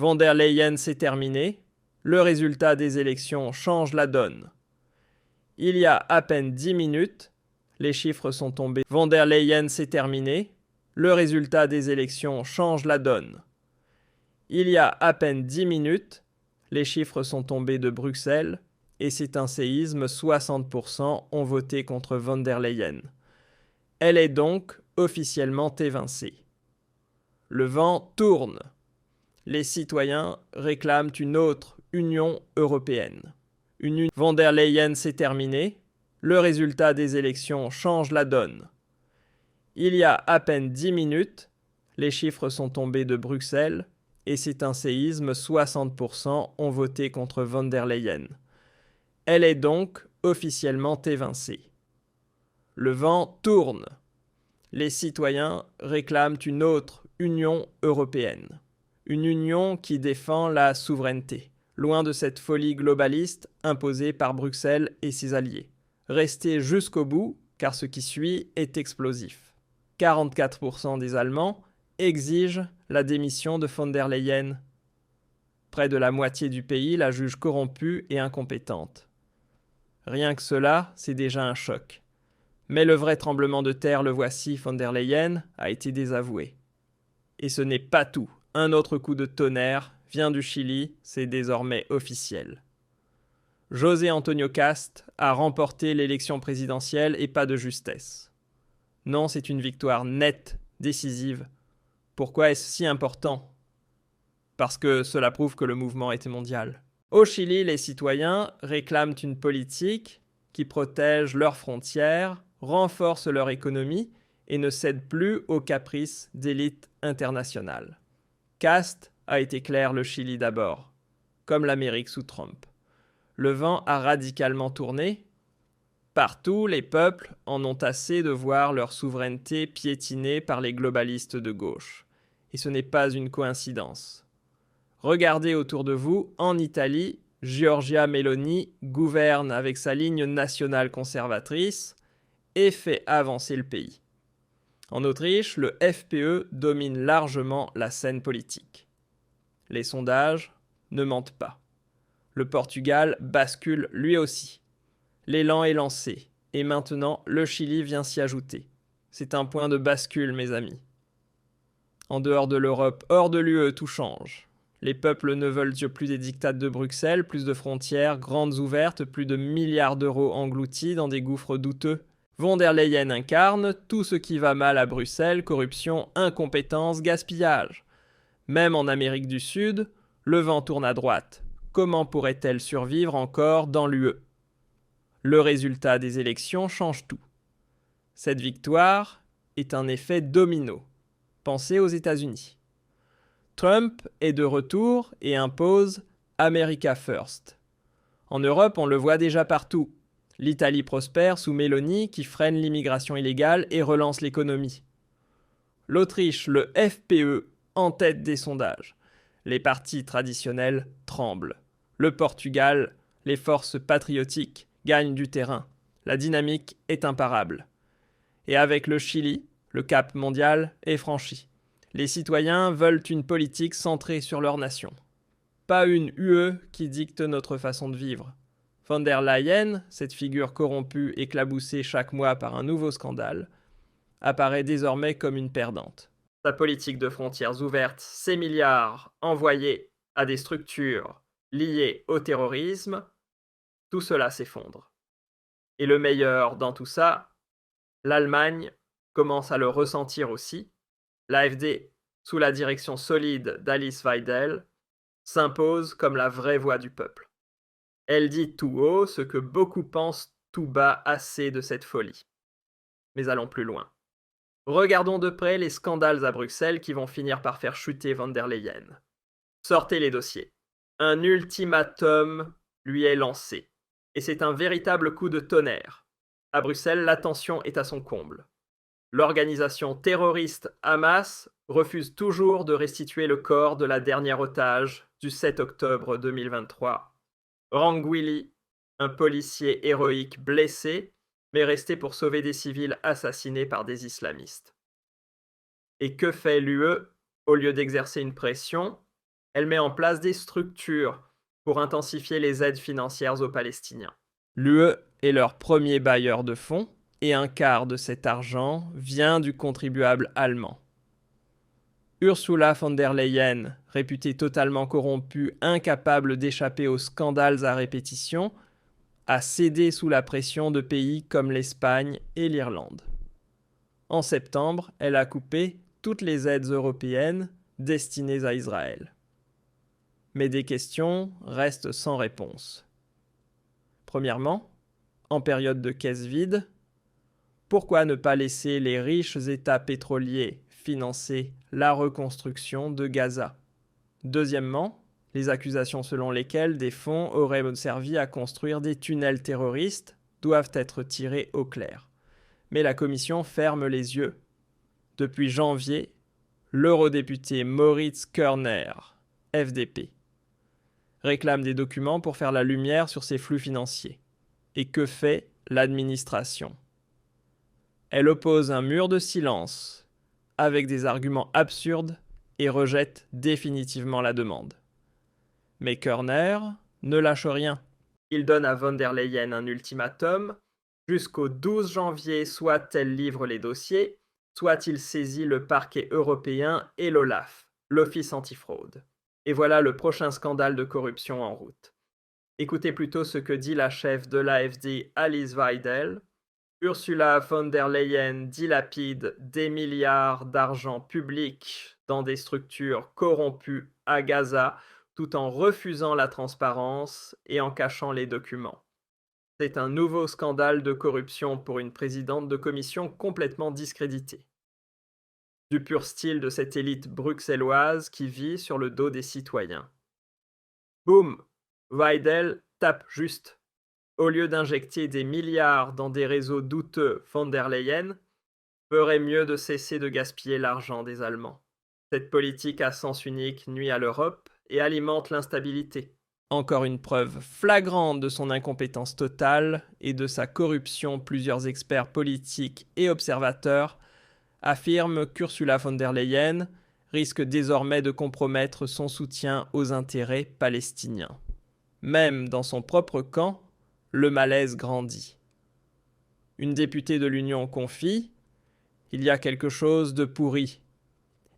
Von der Leyen, c'est terminé. Le résultat des élections change la donne. Il y a à peine 10 minutes, les chiffres sont tombés. Von der Leyen, c'est terminé. Le résultat des élections change la donne. Il y a à peine 10 minutes, les chiffres sont tombés de Bruxelles et c'est un séisme, 60% ont voté contre von der Leyen. Elle est donc officiellement évincée. Le vent tourne. Les citoyens réclament une autre Union européenne. Von der Leyen, c'est terminé. Le résultat des élections change la donne. Il y a à peine 10 minutes, les chiffres sont tombés de Bruxelles et c'est un séisme, 60% ont voté contre von der Leyen. Elle est donc officiellement évincée. Le vent tourne. Les citoyens réclament une autre Union européenne. Une union qui défend la souveraineté, loin de cette folie globaliste imposée par Bruxelles et ses alliés. Restez jusqu'au bout, car ce qui suit est explosif. 44% des Allemands exigent la démission de von der Leyen. Près de la moitié du pays la juge corrompue et incompétente. Rien que cela, c'est déjà un choc. Mais le vrai tremblement de terre, le voici, von der Leyen a été désavoué. Et ce n'est pas tout. Un autre coup de tonnerre vient du Chili, c'est désormais officiel. José Antonio Cast a remporté l'élection présidentielle et pas de justesse. Non, c'est une victoire nette, décisive. Pourquoi est-ce si important ? Parce que cela prouve que le mouvement était mondial. Au Chili, les citoyens réclament une politique qui protège leurs frontières, renforce leur économie et ne cède plus aux caprices d'élites internationales. Cast a été clair, le Chili d'abord, comme l'Amérique sous Trump. Le vent a radicalement tourné. Partout, les peuples en ont assez de voir leur souveraineté piétinée par les globalistes de gauche. Et ce n'est pas une coïncidence. Regardez autour de vous, en Italie, Giorgia Meloni gouverne avec sa ligne nationale conservatrice et fait avancer le pays. En Autriche, le FPE domine largement la scène politique. Les sondages ne mentent pas. Le Portugal bascule lui aussi. L'élan est lancé, et maintenant le Chili vient s'y ajouter. C'est un point de bascule, mes amis. En dehors de l'Europe, hors de l'UE, tout change. Les peuples ne veulent plus des diktats de Bruxelles, plus de frontières grandes ouvertes, plus de milliards d'euros engloutis dans des gouffres douteux. Von der Leyen incarne tout ce qui va mal à Bruxelles, corruption, incompétence, gaspillage. Même en Amérique du Sud, le vent tourne à droite. Comment pourrait-elle survivre encore dans l'UE ? Le résultat des élections change tout. Cette victoire est un effet domino. Pensez aux États-Unis. Trump est de retour et impose America First. En Europe, on le voit déjà partout. L'Italie prospère sous Meloni qui freine l'immigration illégale et relance l'économie. L'Autriche, le FPE, en tête des sondages. Les partis traditionnels tremblent. Le Portugal, les forces patriotiques gagnent du terrain. La dynamique est imparable. Et avec le Chili, le cap mondial est franchi. Les citoyens veulent une politique centrée sur leur nation. Pas une UE qui dicte notre façon de vivre. Von der Leyen, cette figure corrompue éclaboussée chaque mois par un nouveau scandale, apparaît désormais comme une perdante. Sa politique de frontières ouvertes, ses milliards envoyés à des structures liées au terrorisme, tout cela s'effondre. Et le meilleur dans tout ça, l'Allemagne commence à le ressentir aussi. L'AfD, sous la direction solide d'Alice Weidel, s'impose comme la vraie voix du peuple. Elle dit tout haut ce que beaucoup pensent tout bas assez de cette folie. Mais allons plus loin. Regardons de près les scandales à Bruxelles qui vont finir par faire chuter von der Leyen. Sortez les dossiers. Un ultimatum lui est lancé. Et c'est un véritable coup de tonnerre. À Bruxelles, la tension est à son comble. L'organisation terroriste Hamas refuse toujours de restituer le corps de la dernière otage du 7 octobre 2023. Rangwili, un policier héroïque blessé, mais resté pour sauver des civils assassinés par des islamistes. Et que fait l'UE ? Au lieu d'exercer une pression, Elle met en place des structures pour intensifier les aides financières aux Palestiniens. L'UE est leur premier bailleur de fonds et un quart de cet argent vient du contribuable allemand. Ursula von der Leyen, réputée totalement corrompue, incapable d'échapper aux scandales à répétition, a cédé sous la pression de pays comme l'Espagne et l'Irlande. En septembre, elle a coupé toutes les aides européennes destinées à Israël. Mais des questions restent sans réponse. Premièrement, en période de caisse vide, pourquoi ne pas laisser les riches États pétroliers financer la reconstruction de Gaza? Deuxièmement, les accusations selon lesquelles des fonds auraient servi à construire des tunnels terroristes doivent être tirées au clair. Mais la Commission ferme les yeux. Depuis janvier, l'eurodéputé Moritz Körner, FDP, réclame des documents pour faire la lumière sur ces flux financiers. Et que fait l'administration? Elle oppose un mur de silence avec des arguments absurdes et rejette définitivement la demande. Mais Körner ne lâche rien. Il donne à von der Leyen un ultimatum. Jusqu'au 12 janvier, soit elle livre les dossiers, soit il saisit le parquet européen et l'OLAF, l'Office antifraude. Et voilà le prochain scandale de corruption en route. Écoutez plutôt ce que dit la chef de l'AfD, Alice Weidel. Ursula von der Leyen dilapide des milliards d'argent public dans des structures corrompues à Gaza, tout en refusant la transparence et en cachant les documents. C'est un nouveau scandale de corruption pour une présidente de commission complètement discréditée. Du pur style de cette élite bruxelloise qui vit sur le dos des citoyens. Boum! Weidel tape juste. Au lieu d'injecter des milliards dans des réseaux douteux, von der Leyen ferait mieux de cesser de gaspiller l'argent des Allemands. Cette politique à sens unique nuit à l'Europe et alimente l'instabilité. Encore une preuve flagrante de son incompétence totale et de sa corruption, plusieurs experts politiques et observateurs affirment qu'Ursula von der Leyen risque désormais de compromettre son soutien aux intérêts palestiniens. Même dans son propre camp, le malaise grandit. Une députée de l'Union confie « Il y a quelque chose de pourri »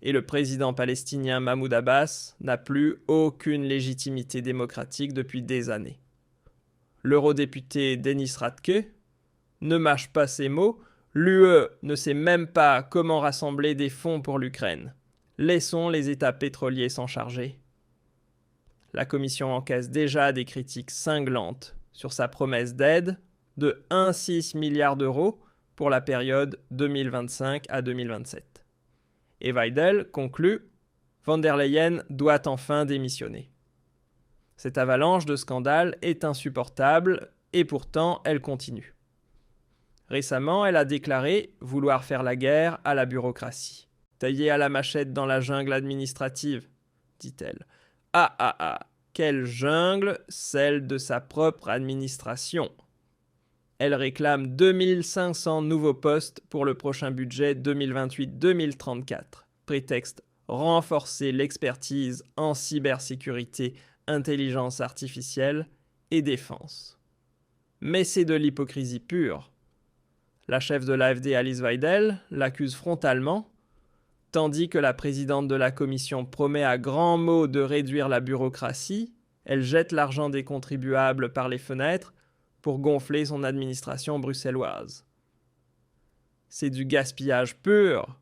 et le président palestinien Mahmoud Abbas n'a plus aucune légitimité démocratique depuis des années. L'eurodéputé Denis Radke ne mâche pas ses mots, l'UE ne sait même pas comment rassembler des fonds pour l'Ukraine. Laissons les États pétroliers s'en charger. La Commission encaisse déjà des critiques cinglantes sur sa promesse d'aide de 1,6 milliard d'euros pour la période 2025 à 2027. Et Weidel conclut « Von der Leyen doit enfin démissionner ». Cette avalanche de scandales est insupportable et pourtant elle continue. Récemment, elle a déclaré vouloir faire la guerre à la bureaucratie. « Tailler à la machette dans la jungle administrative », dit-elle. Ah, quelle jungle, celle de sa propre administration. Elle réclame 2500 nouveaux postes pour le prochain budget 2028-2034. Prétexte renforcer l'expertise en cybersécurité, intelligence artificielle et défense. Mais c'est de l'hypocrisie pure. La chef de l'AfD, Alice Weidel, l'accuse frontalement, tandis que la présidente de la commission promet à grands mots de réduire la bureaucratie, elle jette l'argent des contribuables par les fenêtres pour gonfler son administration bruxelloise. C'est du gaspillage pur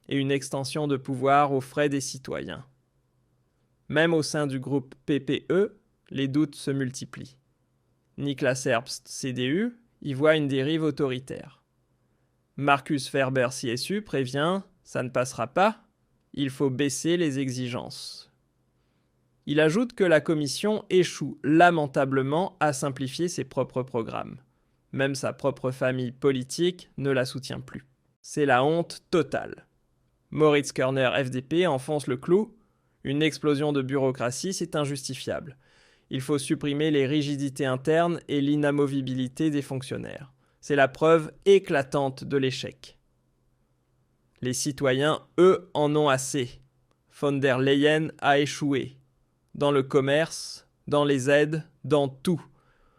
et une extension de pouvoir aux frais des citoyens. Même au sein du groupe PPE, les doutes se multiplient. Niklas Herbst, CDU, y voit une dérive autoritaire. Markus Ferber, CSU, prévient « ça ne passera pas, il faut baisser les exigences ». Il ajoute que la Commission échoue lamentablement à simplifier ses propres programmes. Même sa propre famille politique ne la soutient plus. C'est la honte totale. Moritz Körner, FDP, enfonce le clou. Une explosion de bureaucratie, c'est injustifiable. Il faut supprimer les rigidités internes et l'inamovibilité des fonctionnaires. C'est la preuve éclatante de l'échec. Les citoyens, eux, en ont assez. Von der Leyen a échoué. dans le commerce, dans les aides, dans tout.